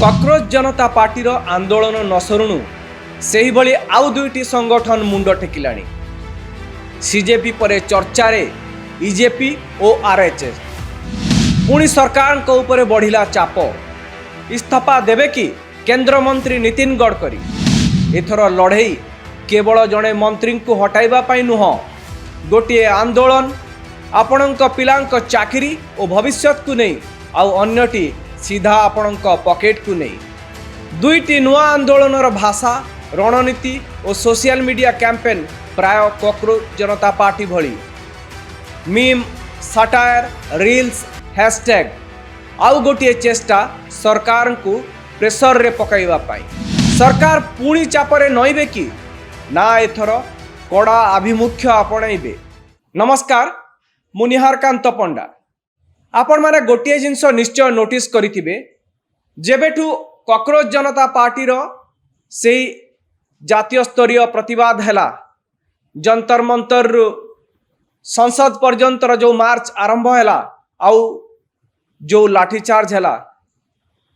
Cockroach जनता party आंदोलन न सरुणु से ही आउ दुईटी संगठन मुंड टेकिलाणी। सीजेपी पर चर्चा रे इजेपी और आरएचएस पुणी सरकार को ऊपर बढ़िला चाप। इस्तीफा देवे कि केंद्र मंत्री नितिन गडकरी। एथर लड़ई केवल जड़े मंत्री को हटाइबा पाई नुह, गोटे आंदोलन आपणक पिलांक चाकरी और भविष्यत को नहीं, आउ अन्यटी सीधा आपणक पॉकेट को नहीं। दुईटी नुआ आंदोलनर भाषा, रणनीति और सोशल मीडिया कैंपेन प्राय कॉकरोच जनता पार्टी भली। मीम, साटायर, रील्स, हैशटैग आउ गोटे चेष्टा सरकार को प्रेसर रे पकाइबा पाई। सरकार पुणी चापरे नईबे कि ना एथर कड़ा आभिमुख्य आपणाइबे। नमस्कार, मु निहारकांत पंडा। आपण माने गोटे जिनस निश्चय नोटिस करिथिबे, जेबेठू कॉकरोच जनता पार्टी से जातीय स्तरीय प्रतिवाद हैला, जंतर मंतर संसद पर्यंतर जो मार्च आरंभ हैला, आउ जो लाठीचार्ज हैला,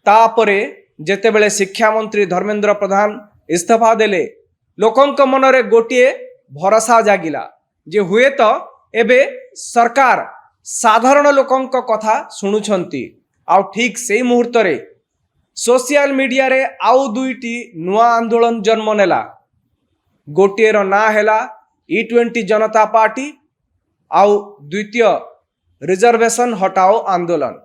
तापरे जेतेबेले शिक्षा मंत्री धर्मेंद्र प्रधान इस्तीफा देले, लोकंक मनरे गोटे भरोसा जागिला जे हुए तो एबे सरकार साधारण लोकंक कथा शुणुछंती। आउ ठीक से मुहूर्त रे सोशल मीडिया रे आउ दुईटी नुआ आंदोलन जन्म नेला। गोटे रो ना हैला E20 जनता पार्टी, आउ द्वितीय रिजर्वेशन हटाओ आंदोलन।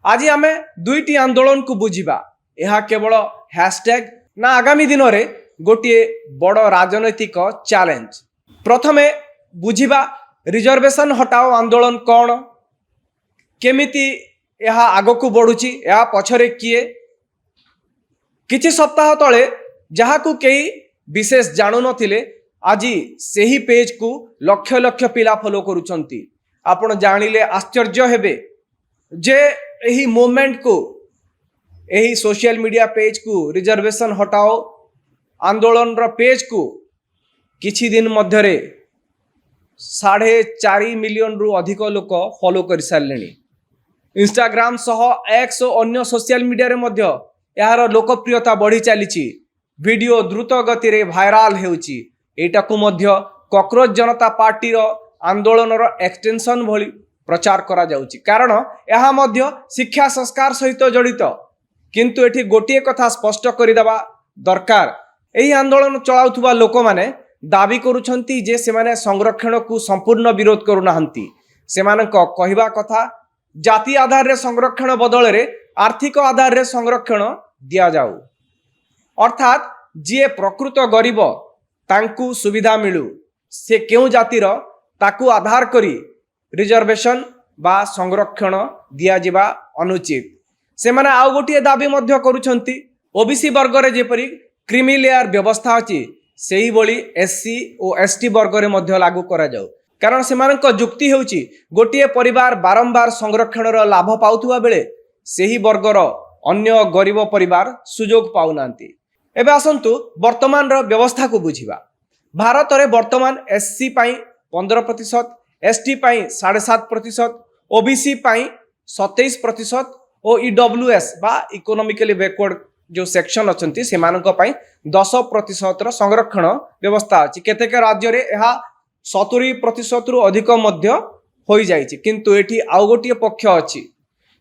आज आमे दुईटी आंदोलन को बुझिबा। यह केवल हैशटैग ना आगामी दिन रे गोटे बड़ राजनैतिक चैलेंज। प्रथमे बुझिबा रिजर्वेशन हटाओ आंदोलन कौन, केमिति यह आगकू बढ़ुची, यह पछरे किए। किछि सप्ताह तले जहाकू केही विशेष जानू नथिले, आज सेही पेज को लक्ष लक्ष पिला फॉलो करुचंती। आपण जानिले आश्चर्य हेबे जे एही मूवमेंट को, एही सोशल मीडिया पेज को, रिजर्वेशन हटाओ आंदोलन रो पेज को किछि दिन मध्यरे 4.5 मिलियन रु अधिक लोक फॉलो कर सारे। इंस्टाग्राम सह एक्स और अन्य सोशल मीडिया रे मध्य यार लोकप्रियता बढ़ी चली। वीडियो द्रुत गति रे भाइराल हेउची। एटा को मध्य कॉकरोच जनता पार्टी रो आंदोलन रो एक्सटेंशन भली प्रचार करा जाउची, कारण यह मध्य शिक्षा संस्कार सहित जड़ित। किंतु एठी गोटे कथा स्पष्ट करदेवा दरकार, एही आंदोलन चलाउथुबा लोक माने दाबी करुछंती जे सेमाने संरक्षण को संपूर्ण विरोध करुनाहंती। सेमानक कहिबा कथा जाति आधार रे संरक्षण बदल रे आर्थिक आधार रे संरक्षण दिया जाऊ, अर्थात जे प्रकृत गरीब तांकू सुविधा मिलू, से क्यों जातिर ताकू आधार करी रिजर्वेशन बा संरक्षण दिया जिबा अनुचित। से माने आउ गोटे दाबी मध्य करुछंती, ओबीसी वर्ग रे जेपरी क्रीमी लेयर व्यवस्था अछि सेही बोली एससी और एसटी वर्ग रे मध्य लागू करा जाऊ। कारण सेमानक जुक्ति हेउची गोटे परिवार बारंबार संरक्षण रो लाभ पाउथुवा बेले सेही वर्गर अन्य गरीब परिवार सुजोग पाउनांती। एबे आसंतु वर्तमान रो व्यवस्था को बुझिबा। भारत रे वर्तमान एससी पाई 15%, एसटी पाई 7.5%, ओबीसी पाई 27% और ईडब्ल्यूएस बा इकोनॉमिकली बैकवर्ड जो सेक्शन अछंती सेमानक पाई 10% रो संरक्षण व्यवस्था अछि। केतेक राज्य रे एहा 70% रु अधिक मध्य होई जाइछि। किंतु एठी आउ गोटे पक्ष अछि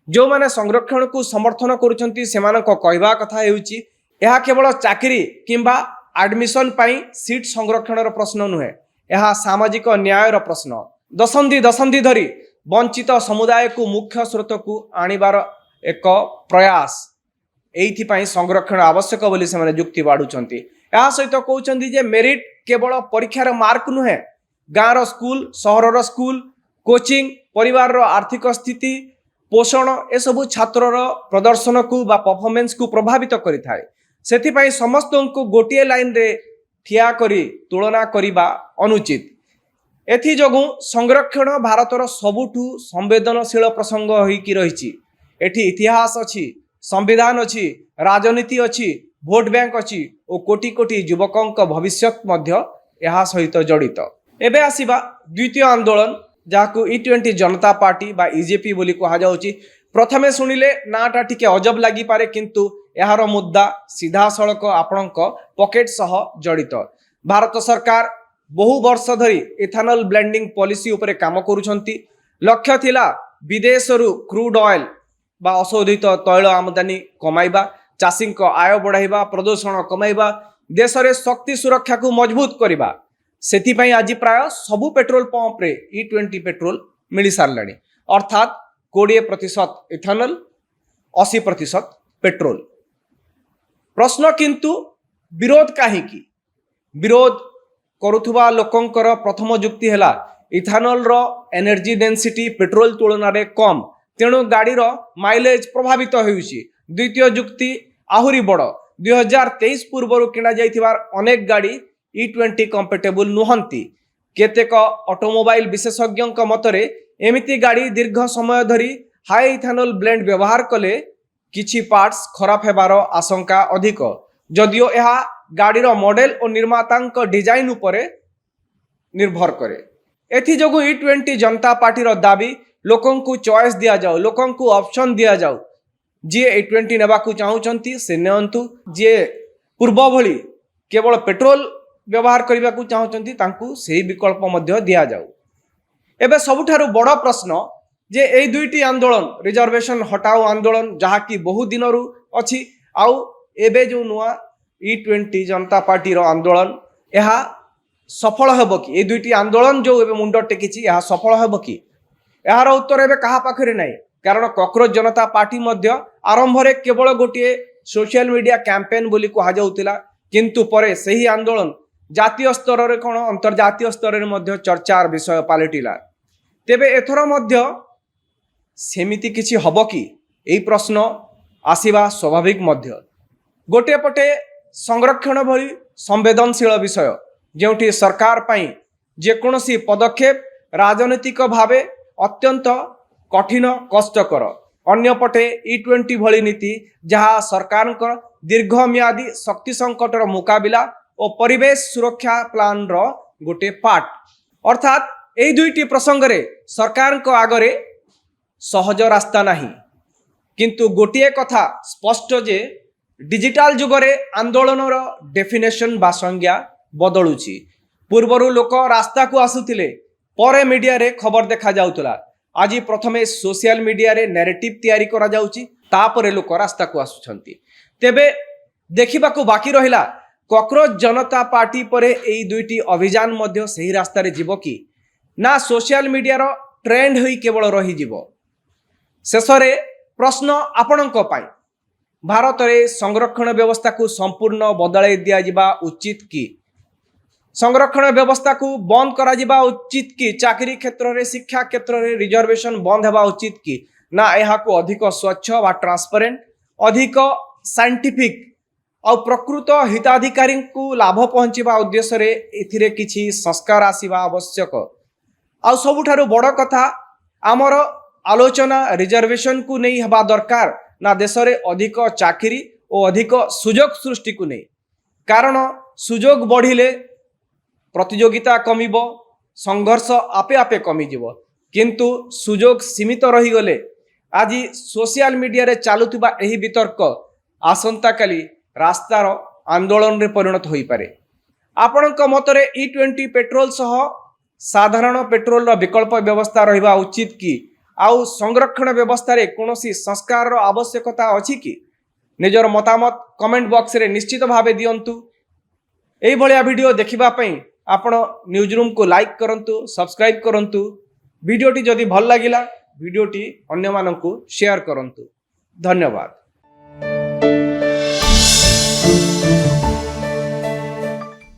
जो माने संरक्षण को समर्थन करुछंती। सेमानक कहबा कथा हेउछि यह केवल चाकरी किंबा एडमिशन पाई सीट संरक्षण प्रश्न नुहे, यह सामाजिक न्याय प्रश्न। दशंधि धरी वंचित समुदाय को मुख्य स्रोत को आनिबार एक प्रयास, एइथिपाई संरक्षण आवश्यक बोली से जुक्ति बाढ़ुचंती। या सहित कहउचंती जे मेरिट केवल परीक्षार मार्क नुहे, गाँव स्कूल, सहर स्कूल, कोचिंग, परिवार आर्थिक स्थिति, पोषण ए सबु छात्र प्रदर्शन को बा परफॉर्मेंस को प्रभावित करिथाय। सेथिपाई समस्त को गोटे लाइन रे ठिया करी तुलना करिबा अनुचित। एथि जोगु संरक्षण भारतर सबुठू संवेदनशील प्रसंग होइकी रहिछि। एठी इतिहास अछि, संविधान अछि, राजनीति अछि, भोट बैंक अछि और कोटी कोटी युवकंक भविष्यत मध्य यहा सहित जड़ित। एबे आसीबा द्वितीय आंदोलन जाकू E20 जनता पार्टी बा इजेपी बोली कहा जाउची। प्रथमे शुणिले नाटा टिके अजब लगी पारे किंतु यार मुद्दा सीधा सड़क आपणक पॉकेट सह जड़ित। भारत सरकार बहु वर्ष धरी इथानल ब्लेंडिंग पॉलिसी उपरे काम करूछंती। लक्ष्य थिला विदेशरू क्रूड ऑयल बा अशोधित तैल आमदानी कमाइबा, चाषी आय बढ़ाइबा, प्रदूषण कमाइबा, देश रे शक्ति सुरक्षा को मजबूत करबा। सेथिपई आज प्राय सबु पेट्रोल पंप रे E20 पेट्रोल मिल सारलानी, अर्थात 20% इथानल 80% पेट्रोल। प्रश्न किंतु विरोध काहीकि? विरोध करुथुबा लोकंकर प्रथम जुक्ति हैला इथानल रो एनर्जी डेंसिटी पेट्रोल तुलना रे कम, तेणु गाड़ी रो माइलेज प्रभावित होउछि। द्वितीय जुक्ति आहुरी बड़, 2023 पूर्व किणा जाइथिबार अनेक गाड़ी E20 कंपेटेबल नुहंती। केतेक ऑटोमोबाइल विशेषज्ञ मतरे एमिति गाड़ी दीर्घ समय धरी हाई इथानल ब्लेंड व्यवहार कले किछि पार्ट्स खराब हेबार आशंका अधिक, जदियो यह गाड़ीर मॉडल और निर्मातांक डिजाइन उपरे निर्भर करे। एथि जोगु E20 जनता पार्टीर दाबी लोकंकु चॉइस दिया जाऊ, लोकंकु ऑप्शन दिया जाऊ। जे E20 नेबाकु चाहूचंती से नेअंतु, जे पूर्व भली केवल पेट्रोल व्यवहार करने को चाहूचंती तांकु सेही विकल्प मध्य दिया जाऊ। एबे सबुठारु बड़ प्रश्न जे एई दुईटी आंदोलन रिजर्वेशन हटाओ आंदोलन जहाँकि बहु दिनरू अछि आउ एबे जो नुआ E20 जनता पार्टी रो आंदोलन यह सफल हेबो कि? ए दुईटी आंदोलन जो एबे मुंड टेकिछि यह सफल हेबो कि? यार उत्तर एबे कहा पाखरे नाही, कारण कॉकरोच जनता पार्टी मध्य आरंभ रे केवल गोटे सोशल मीडिया कैंपेन बोली कहा जाउतिला, किंतु परे सही आंदोलन जातीय स्तर रे कोन अंतर्जातीय स्तर रे मध्य चर्चार विषय पालटिला। तेबे एथर मध्य सेमिति किछि हबो कि? एई प्रश्न आसीबा स्वाभाविक मध्य। गोटे पटे संरक्षण भली संवेदनशील विषय जेउठी सरकार पई जेकोसी पदक्षेप राजनीतिक भावे अत्यंत कठिन कष्टकर, अन्य पटे E20 भली नीति जहाँ सरकार दीर्घम्यादी शक्ति संकटर मुकाबिला और परिवेश सुरक्षा प्लान रो गोटे पार्ट। अर्थात एई दुईटी प्रसंग रे सरकार को आगरे सहज रास्ता नहीं, किंतु गोटे कथा स्पष्ट जे डिजिटल जुगरे आंदोलन रो डेफिनेशन बा संज्ञा बदलुची। पूर्वरु लोक रास्ता को आसुतिले, परे मीडिया रे खबर देखा जाउतला। आज प्रथमे सोशल मीडिया रे नैरेटिव तैयारी करा जाउची, तापरे लोक रास्ता को आसुछंती। तेबे देखिबा को बाकी रहिला कॉकरोच जनता पार्टी परे एई दुईटी अभियान मध्य सही रास्ता रे जीवो कि ना सोशल मीडिया रो ट्रेंड होई केवल रही जीवो। शेषरे प्रश्न आपणक पाई, भारत रे संरक्षण व्यवस्था को संपूर्ण बदलाई दिया जिबा उचित कि? संरक्षण व्यवस्था को बंद करा जिबा उचित कि? चाकरी क्षेत्र रे, शिक्षा क्षेत्र रे रिजर्वेशन बंद हेबा उचित कि? ना एहा को अधिक स्वच्छ व ट्रांसपेरेंट, अधिक साइंटिफिक और प्रकृत हिताधिकारी को लाभ पहुंचीबा उद्देश्य रे एथिरे किछि संस्कार आसीबा आवश्यक। आ सबुठारु बड़ कथा आमर आलोचना रिजर्वेशन को नहीं हेबा दरकार, ना देश रे अधिक चाकरी और अधिक सुजोग सृष्टि को नहीं। कारण सुजोग बढ़िले प्रतियोगिता कमिबो, संघर्ष आपे आपे कमी जीवो, किंतु सुजोग सीमित रही गले आज सोशल मीडिया रे चालुथिबा एही वितर्क आसंता काली रास्तार आंदोलन रे परिणत होई पारे। आपणक मतरे E20 पेट्रोल सह साधारण पेट्रोल रो विकल्प व्यवस्था रहिबा उचित कि? आउ संरक्षण व्यवस्था रे कोनोसी संस्कार रो आवश्यकता अछि कि? निजर मतामत कमेंट बॉक्स रे निश्चित भावे दियंतु। एही भलिया वीडियो देखिबा पई आपण न्यूज रूम को लाइक करंतु, सब्सक्राइब करंतु। वीडियोटी जदि भल लागिला वीडियोटी अन्य मानकु शेयर करंतु। धन्यवाद।